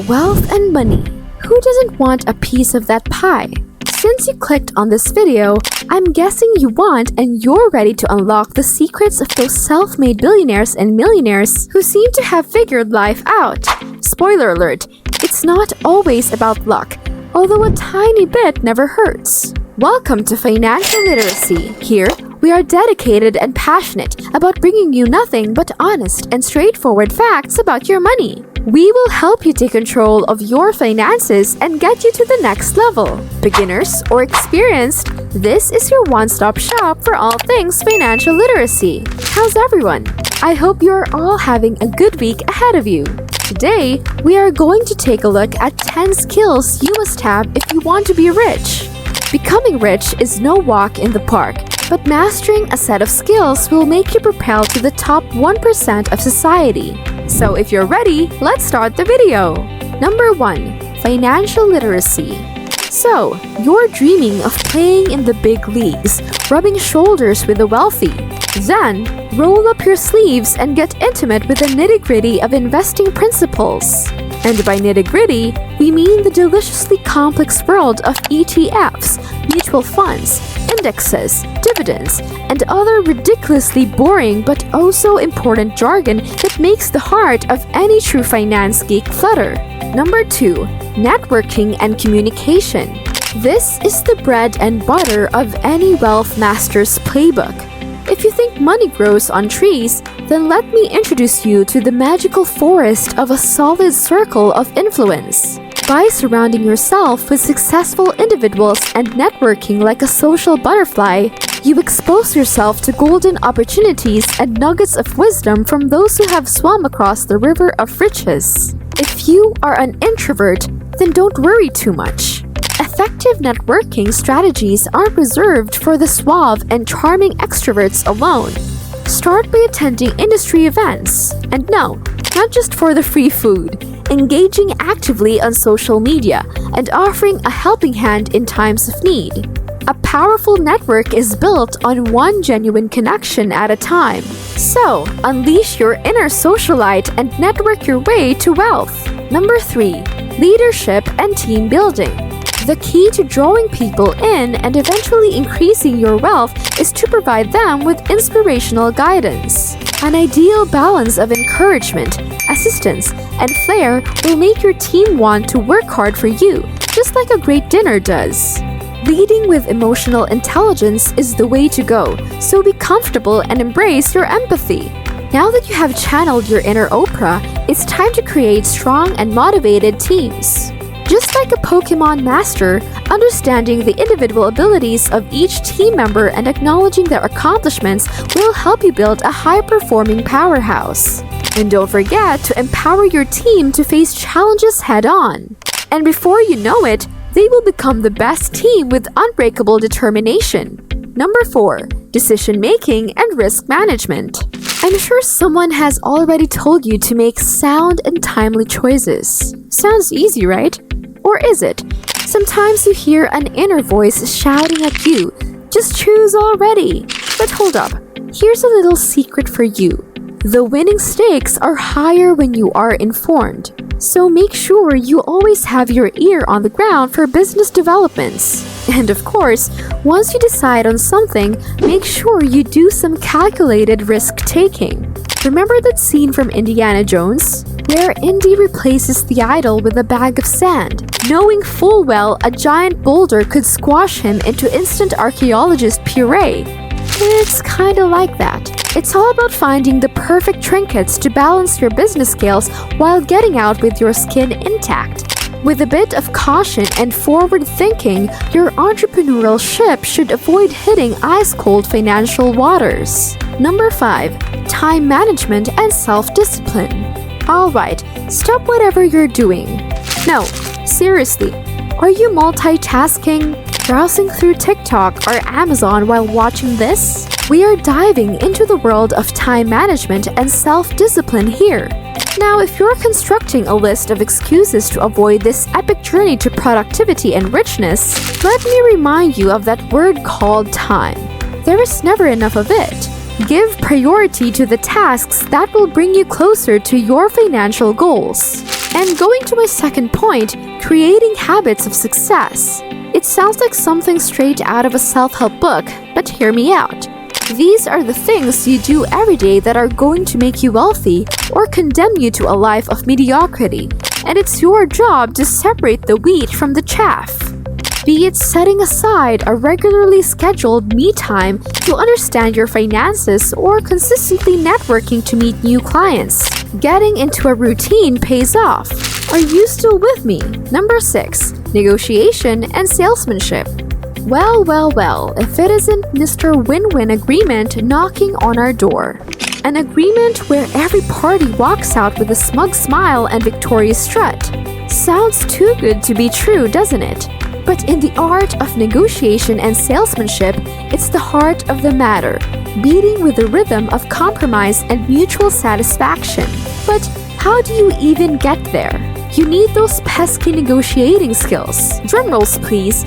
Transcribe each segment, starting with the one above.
Wealth and money. Who doesn't want a piece of that pie? Since you clicked on this video, I'm guessing you want and you're ready to unlock the secrets of those self-made billionaires and millionaires who seem to have figured life out. Spoiler alert, it's not always about luck, although a tiny bit never hurts. Welcome to Financial Literacy. Here, we are dedicated and passionate about bringing you nothing but honest and straightforward facts about your money. We will help you take control of your finances and get you to the next level. Beginners or experienced, this is your one-stop shop for all things financial literacy. How's everyone? I hope you're all having a good week ahead of you. Today, we are going to take a look at 10 skills you must have if you want to be rich. Becoming rich is no walk in the park, but mastering a set of skills will make you propel to the top 1% of society. So if you're ready, let's start the video. Number 1. Financial literacy. So, you're dreaming of playing in the big leagues, rubbing shoulders with the wealthy. Then, roll up your sleeves and get intimate with the nitty-gritty of investing principles. And by nitty-gritty, we mean the deliciously complex world of ETFs, mutual funds, indexes, dividends, and other ridiculously boring but also important jargon that makes the heart of any true finance geek flutter. Number 2. Networking and communication. This is the bread and butter of any wealth master's playbook. If you think money grows on trees, then let me introduce you to the magical forest of a solid circle of influence. By surrounding yourself with successful individuals and networking like a social butterfly, you expose yourself to golden opportunities and nuggets of wisdom from those who have swum across the river of riches. If you are an introvert, then don't worry too much. Effective networking strategies aren't reserved for the suave and charming extroverts alone. Start by attending industry events. And no, not just for the free food. Engaging actively on social media and offering a helping hand in times of need. A powerful network is built on one genuine connection at a time. So, unleash your inner socialite and network your way to wealth. Number 3. Leadership and team building. The key to drawing people in and eventually increasing your wealth is to provide them with inspirational guidance. An ideal balance of encouragement, assistance, and flair will make your team want to work hard for you, just like a great dinner does. Leading with emotional intelligence is the way to go, so be comfortable and embrace your empathy. Now that you have channeled your inner Oprah, it's time to create strong and motivated teams. Just like a Pokemon master, understanding the individual abilities of each team member and acknowledging their accomplishments will help you build a high-performing powerhouse. And don't forget to empower your team to face challenges head-on. And before you know it, they will become the best team with unbreakable determination. Number 4. Decision-making and risk management. I'm sure someone has already told you to make sound and timely choices. Sounds easy, right? Or is it? Sometimes you hear an inner voice shouting at you, just choose already. But hold up, here's a little secret for you. The winning stakes are higher when you are informed. So make sure you always have your ear on the ground for business developments. And of course, once you decide on something, make sure you do some calculated risk-taking. Remember that scene from Indiana Jones? Where Indy replaces the idol with a bag of sand, knowing full well a giant boulder could squash him into instant archaeologist puree. It's kinda like that. It's all about finding the perfect trinkets to balance your business skills while getting out with your skin intact. With a bit of caution and forward thinking, your entrepreneurial ship should avoid hitting ice-cold financial waters. Number 5. Time management and self-discipline. Alright, stop whatever you're doing. No, seriously, are you multitasking? Browsing through TikTok or Amazon while watching this? We are diving into the world of time management and self-discipline here. Now, if you're constructing a list of excuses to avoid this epic journey to productivity and richness, let me remind you of that word called time. There is never enough of it. Give priority to the tasks that will bring you closer to your financial goals. And going to my second point, creating habits of success. It sounds like something straight out of a self-help book, but hear me out. These are the things you do every day that are going to make you wealthy or condemn you to a life of mediocrity, and it's your job to separate the wheat from the chaff. Be it setting aside a regularly scheduled me time to understand your finances or consistently networking to meet new clients. Getting into a routine pays off. Are you still with me? Number 6. Negotiation and salesmanship. Well, if it isn't Mr. Win-Win agreement knocking on our door. An agreement where every party walks out with a smug smile and victorious strut. Sounds too good to be true, doesn't it? But in the art of negotiation and salesmanship, it's the heart of the matter, beating with the rhythm of compromise and mutual satisfaction. But how do you even get there? You need those pesky negotiating skills. Drumrolls, please.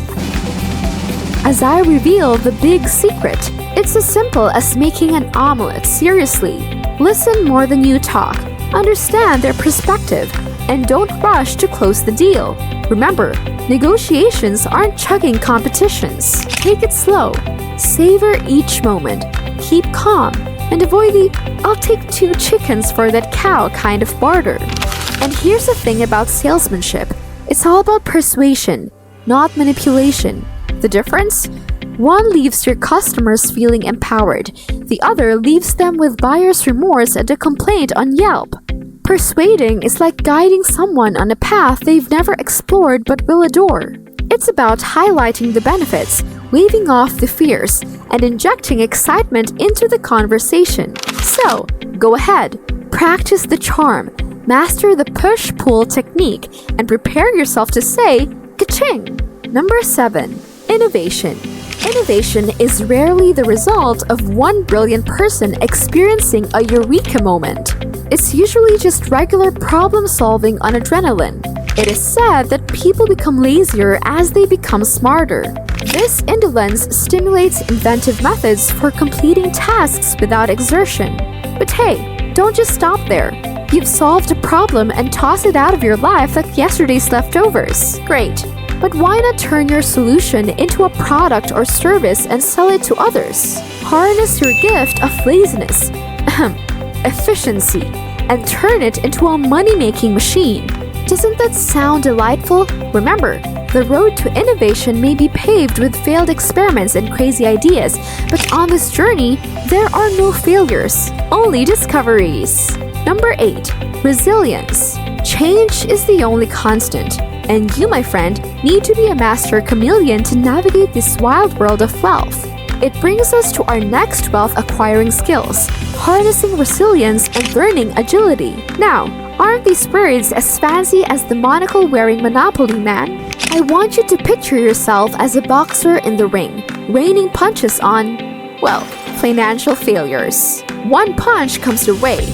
As I reveal the big secret, it's as simple as making an omelet, seriously. Listen more than you talk, understand their perspective, and don't rush to close the deal. Remember, negotiations aren't chugging competitions. Take it slow, savor each moment, keep calm, and avoid the "I'll take 2 chickens for that cow" kind of barter. And here's the thing about salesmanship, it's all about persuasion, not manipulation. The difference? One leaves your customers feeling empowered. The other leaves them with buyer's remorse at a complaint on Yelp. Persuading is like guiding someone on a path they've never explored but will adore. It's about highlighting the benefits, waving off the fears, and injecting excitement into the conversation. So, go ahead, practice the charm, master the push-pull technique, and prepare yourself to say, ka-ching! Number 7. Innovation. Innovation is rarely the result of one brilliant person experiencing a eureka moment. It's usually just regular problem-solving on adrenaline. It is said that people become lazier as they become smarter. This indolence stimulates inventive methods for completing tasks without exertion. But hey, don't just stop there. You've solved a problem and tossed it out of your life like yesterday's leftovers. Great. But why not turn your solution into a product or service and sell it to others? Harness your gift of laziness, efficiency, and turn it into a money-making machine. Doesn't that sound delightful? Remember, the road to innovation may be paved with failed experiments and crazy ideas, but on this journey, there are no failures, only discoveries. Number 8. Resilience. Change is the only constant. And you, my friend, need to be a master chameleon to navigate this wild world of wealth. It brings us to our next wealth acquiring skills, harnessing resilience and learning agility. Now, aren't these words as fancy as the monocle-wearing Monopoly man? I want you to picture yourself as a boxer in the ring, raining punches on, well, financial failures. One punch comes your way.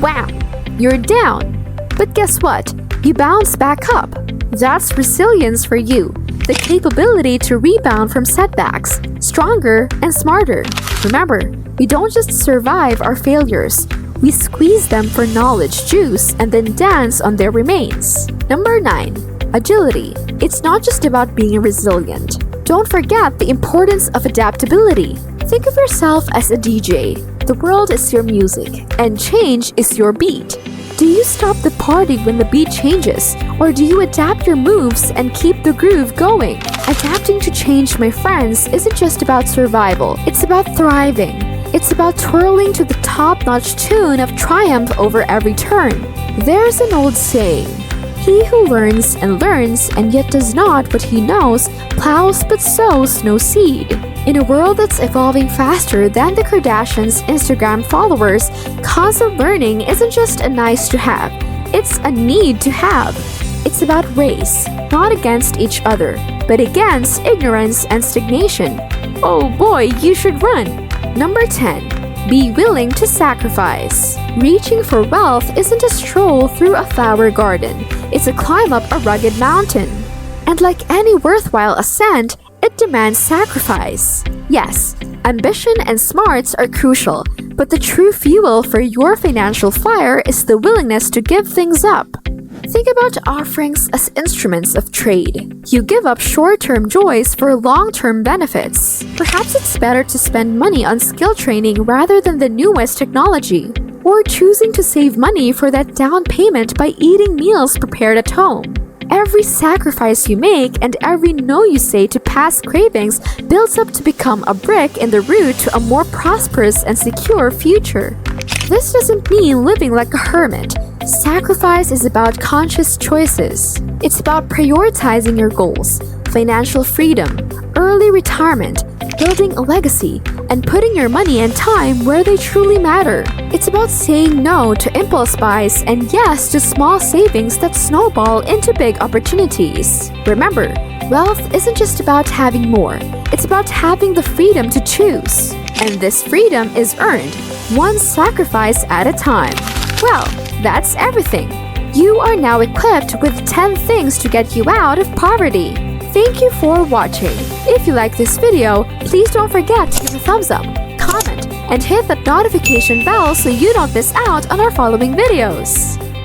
Wham! You're down. But guess what? You bounce back up. That's resilience for you, the capability to rebound from setbacks, stronger and smarter. Remember, we don't just survive our failures, we squeeze them for knowledge juice and then dance on their remains. Number 9. Agility. It's not just about being resilient. Don't forget the importance of adaptability. Think of yourself as a DJ. The world is your music, and change is your beat. Do you stop the party when the beat changes, or do you adapt your moves and keep the groove going? Adapting to change, my friends, isn't just about survival. It's about thriving. It's about twirling to the top-notch tune of triumph over every turn. There's an old saying, "He who learns and yet does not what he knows, plows but sows no seed." In a world that's evolving faster than the Kardashians' Instagram followers, constant learning isn't just a nice to have, it's a need to have. It's about race, not against each other, but against ignorance and stagnation. Oh boy, you should run! Number 10. Be willing to sacrifice. Reaching for wealth isn't a stroll through a flower garden, it's a climb up a rugged mountain. And like any worthwhile ascent, it demands sacrifice. Yes, ambition and smarts are crucial, but the true fuel for your financial fire is the willingness to give things up. Think about offerings as instruments of trade. You give up short-term joys for long-term benefits. Perhaps it's better to spend money on skill training rather than the newest technology, or choosing to save money for that down payment by eating meals prepared at home. Every sacrifice you make and every no you say to past cravings builds up to become a brick in the road to a more prosperous and secure future. This doesn't mean living like a hermit. Sacrifice is about conscious choices. It's about prioritizing your goals, financial freedom, early retirement, building a legacy, and putting your money and time where they truly matter. It's about saying no to impulse buys and yes to small savings that snowball into big opportunities. Remember, wealth isn't just about having more, it's about having the freedom to choose. And this freedom is earned, one sacrifice at a time. Well, that's everything. You are now equipped with 10 things to get you out of poverty. Thank you for watching. If you like this video, please don't forget to give a thumbs up, comment, and hit that notification bell so you don't miss out on our following videos.